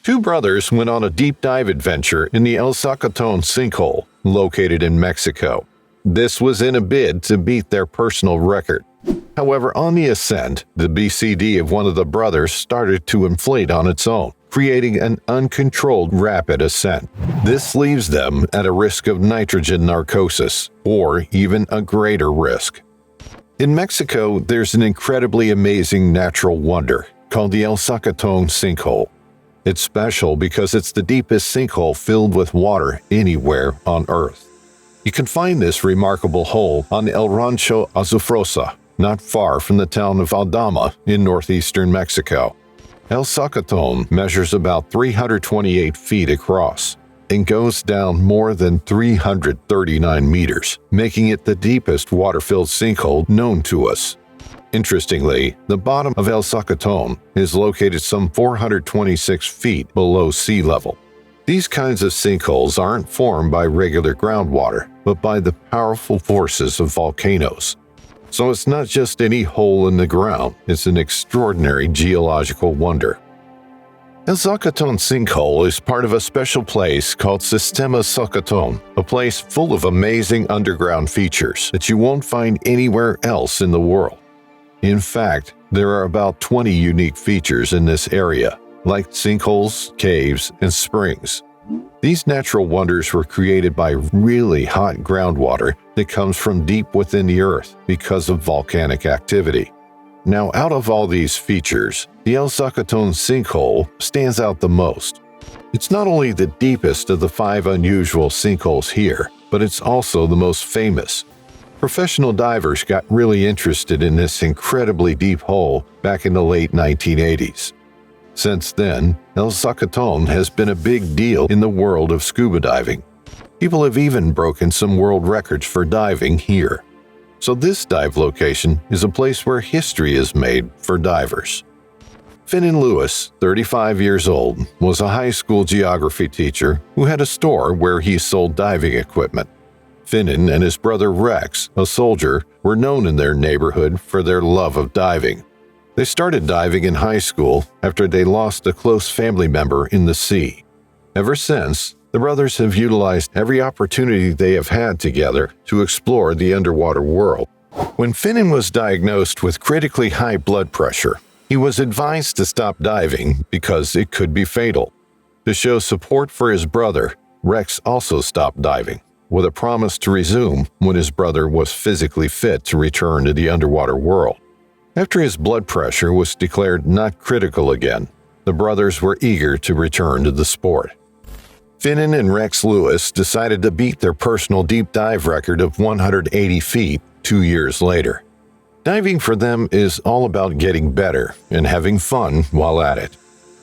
Two brothers went on a deep dive adventure in the Zacaton sinkhole, located in Mexico. This was in a bid to beat their personal record. However, on the ascent, the BCD of one of the brothers started to inflate on its own, creating an uncontrolled rapid ascent. This leaves them at a risk of nitrogen narcosis, or even a greater risk. In Mexico, there's an incredibly amazing natural wonder called the Zacaton sinkhole. It's special because it's the deepest sinkhole filled with water anywhere on Earth. You can find this remarkable hole on El Rancho Azufrosa, not far from the town of Aldama in northeastern Mexico. El Zacaton measures about 328 feet across and goes down more than 339 meters, making it the deepest water-filled sinkhole known to us. Interestingly, the bottom of El Zacaton is located some 426 feet below sea level. These kinds of sinkholes aren't formed by regular groundwater, but by the powerful forces of volcanoes. So it's not just any hole in the ground, it's an extraordinary geological wonder. El Zacaton sinkhole is part of a special place called Sistema Zacaton, a place full of amazing underground features that you won't find anywhere else in the world. In fact, there are about 20 unique features in this area, like sinkholes, caves, and springs. These natural wonders were created by really hot groundwater that comes from deep within the earth because of volcanic activity. Now, out of all these features, the El Zacaton sinkhole stands out the most. It's not only the deepest of the 5 unusual sinkholes here, but it's also the most famous. Professional divers got really interested in this incredibly deep hole back in the late 1980s. Since then, El Zacaton has been a big deal in the world of scuba diving. People have even broken some world records for diving here. So this dive location is a place where history is made for divers. Finan Lewis, 35 years old, was a high school geography teacher who had a store where he sold diving equipment. Finan and his brother Rex, a soldier, were known in their neighborhood for their love of diving. They started diving in high school after they lost a close family member in the sea. Ever since, the brothers have utilized every opportunity they have had together to explore the underwater world. When Finan was diagnosed with critically high blood pressure, he was advised to stop diving because it could be fatal. To show support for his brother, Rex also stopped diving, with a promise to resume when his brother was physically fit to return to the underwater world. After his blood pressure was declared not critical again, the brothers were eager to return to the sport. Finan and Rex Lewis decided to beat their personal deep dive record of 180 feet 2 years later. Diving for them is all about getting better and having fun while at it.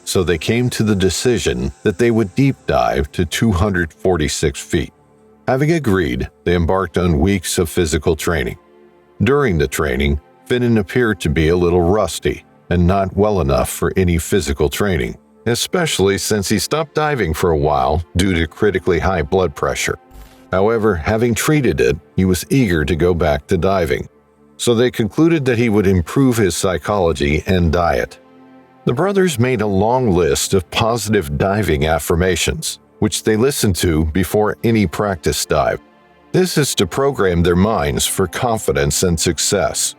So they came to the decision that they would deep dive to 246 feet. Having agreed, they embarked on weeks of physical training. During the training, Finan appeared to be a little rusty and not well enough for any physical training, especially since he stopped diving for a while due to critically high blood pressure. However, having treated it, he was eager to go back to diving. So they concluded that he would improve his psychology and diet. The brothers made a long list of positive diving affirmations, which they listened to before any practice dive. This is to program their minds for confidence and success.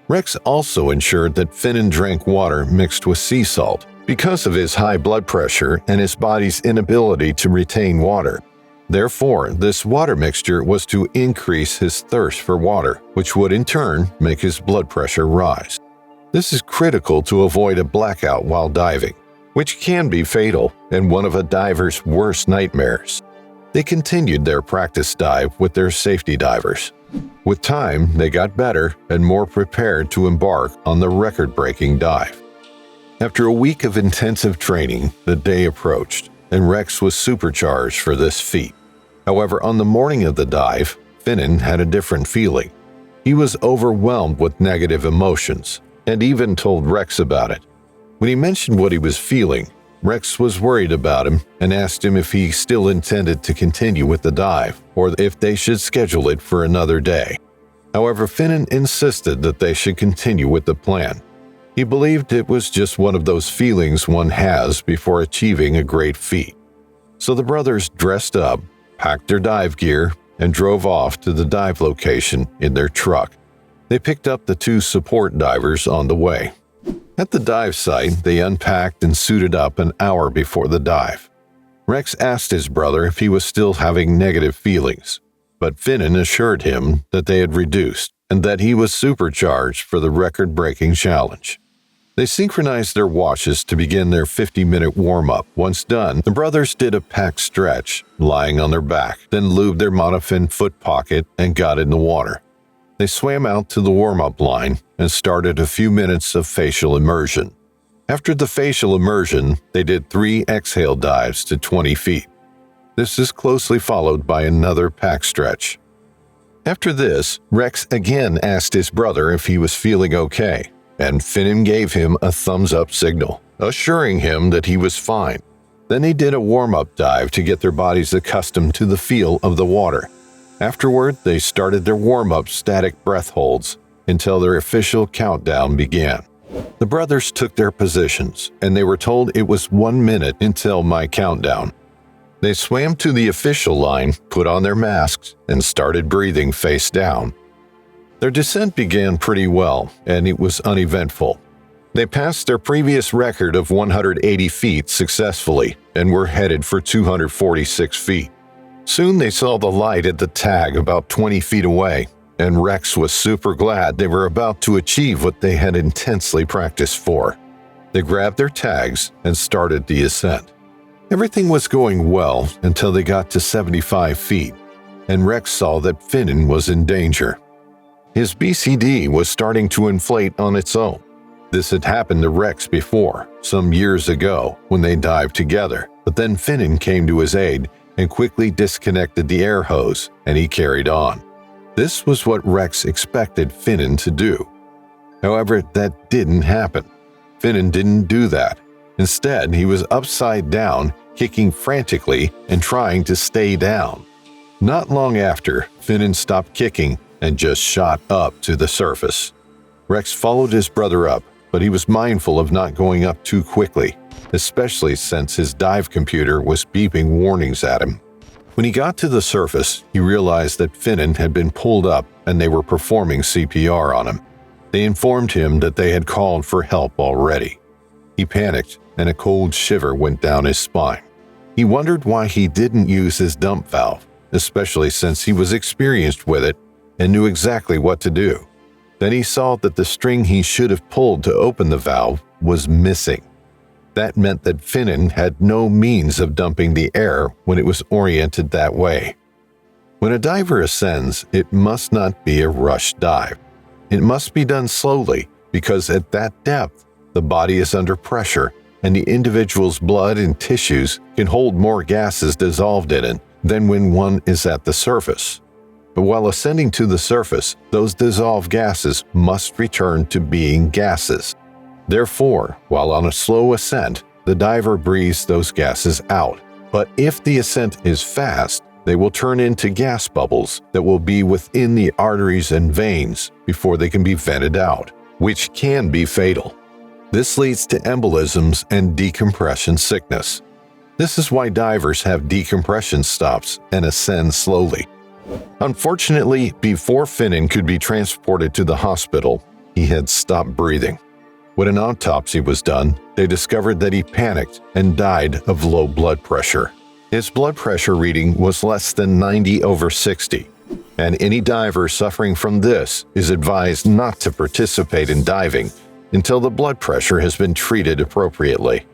Rex also ensured that Finan drank water mixed with sea salt because of his high blood pressure and his body's inability to retain water. Therefore, this water mixture was to increase his thirst for water, which would in turn make his blood pressure rise. This is critical to avoid a blackout while diving, which can be fatal and one of a diver's worst nightmares. They continued their practice dive with their safety divers. With time, they got better and more prepared to embark on the record-breaking dive. After a week of intensive training, the day approached, and Rex was supercharged for this feat. However, on the morning of the dive, Finan had a different feeling. He was overwhelmed with negative emotions, and even told Rex about it. When he mentioned what he was feeling, Rex was worried about him and asked him if he still intended to continue with the dive or if they should schedule it for another day. However, Finan insisted that they should continue with the plan. He believed it was just one of those feelings one has before achieving a great feat. So the brothers dressed up, packed their dive gear, and drove off to the dive location in their truck. They picked up the two support divers on the way. At the dive site, they unpacked and suited up an hour before the dive. Rex asked his brother if he was still having negative feelings, but Finan assured him that they had reduced and that he was supercharged for the record-breaking challenge. They synchronized their watches to begin their 50-minute warm-up. Once done, the brothers did a packed stretch, lying on their back, then lubed their monofin foot pocket and got in the water. They swam out to the warm-up line and started a few minutes of facial immersion. After the facial immersion, they did 3 exhale dives to 20 feet. This is closely followed by another pack stretch. After this, Rex again asked his brother if he was feeling okay, and Finan gave him a thumbs-up signal, assuring him that he was fine. Then he did a warm-up dive to get their bodies accustomed to the feel of the water. Afterward, they started their warm-up static breath holds until their official countdown began. The brothers took their positions, and they were told it was 1 minute until my countdown. They swam to the official line, put on their masks, and started breathing face down. Their descent began pretty well, and it was uneventful. They passed their previous record of 180 feet successfully and were headed for 246 feet. Soon they saw the light at the tag about 20 feet away, and Rex was super glad they were about to achieve what they had intensely practiced for. They grabbed their tags and started the ascent. Everything was going well until they got to 75 feet, and Rex saw that Finan was in danger. His BCD was starting to inflate on its own. This had happened to Rex before, some years ago, when they dived together, but then Finan came to his aid and quickly disconnected the air hose, and he carried on. This was what Rex expected Finan to do. However, that didn't happen. Finan didn't do that. Instead, he was upside down, kicking frantically and trying to stay down. Not long after, Finan stopped kicking and just shot up to the surface. Rex followed his brother up, but he was mindful of not going up too quickly, especially since his dive computer was beeping warnings at him. When he got to the surface, he realized that Finan had been pulled up and they were performing CPR on him. They informed him that they had called for help already. He panicked, and a cold shiver went down his spine. He wondered why he didn't use his dump valve, especially since he was experienced with it and knew exactly what to do. Then he saw that the string he should have pulled to open the valve was missing. That meant that Finan had no means of dumping the air when it was oriented that way. When a diver ascends, it must not be a rush dive. It must be done slowly because at that depth, the body is under pressure and the individual's blood and tissues can hold more gases dissolved in it than when one is at the surface. But while ascending to the surface, those dissolved gases must return to being gases. Therefore, while on a slow ascent, the diver breathes those gases out. But if the ascent is fast, they will turn into gas bubbles that will be within the arteries and veins before they can be vented out, which can be fatal. This leads to embolisms and decompression sickness. This is why divers have decompression stops and ascend slowly. Unfortunately, before Finan could be transported to the hospital, he had stopped breathing. When an autopsy was done, they discovered that he panicked and died of low blood pressure. His blood pressure reading was less than 90/60, and any diver suffering from this is advised not to participate in diving until the blood pressure has been treated appropriately.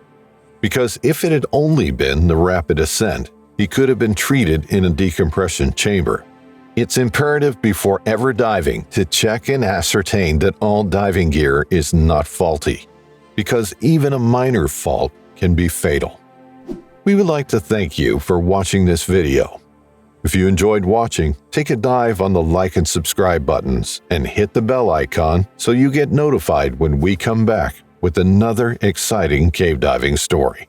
Because if it had only been the rapid ascent, he could have been treated in a decompression chamber. It's imperative before ever diving to check and ascertain that all diving gear is not faulty, because even a minor fault can be fatal. We would like to thank you for watching this video. If you enjoyed watching, take a dive on the like and subscribe buttons and hit the bell icon so you get notified when we come back with another exciting cave diving story.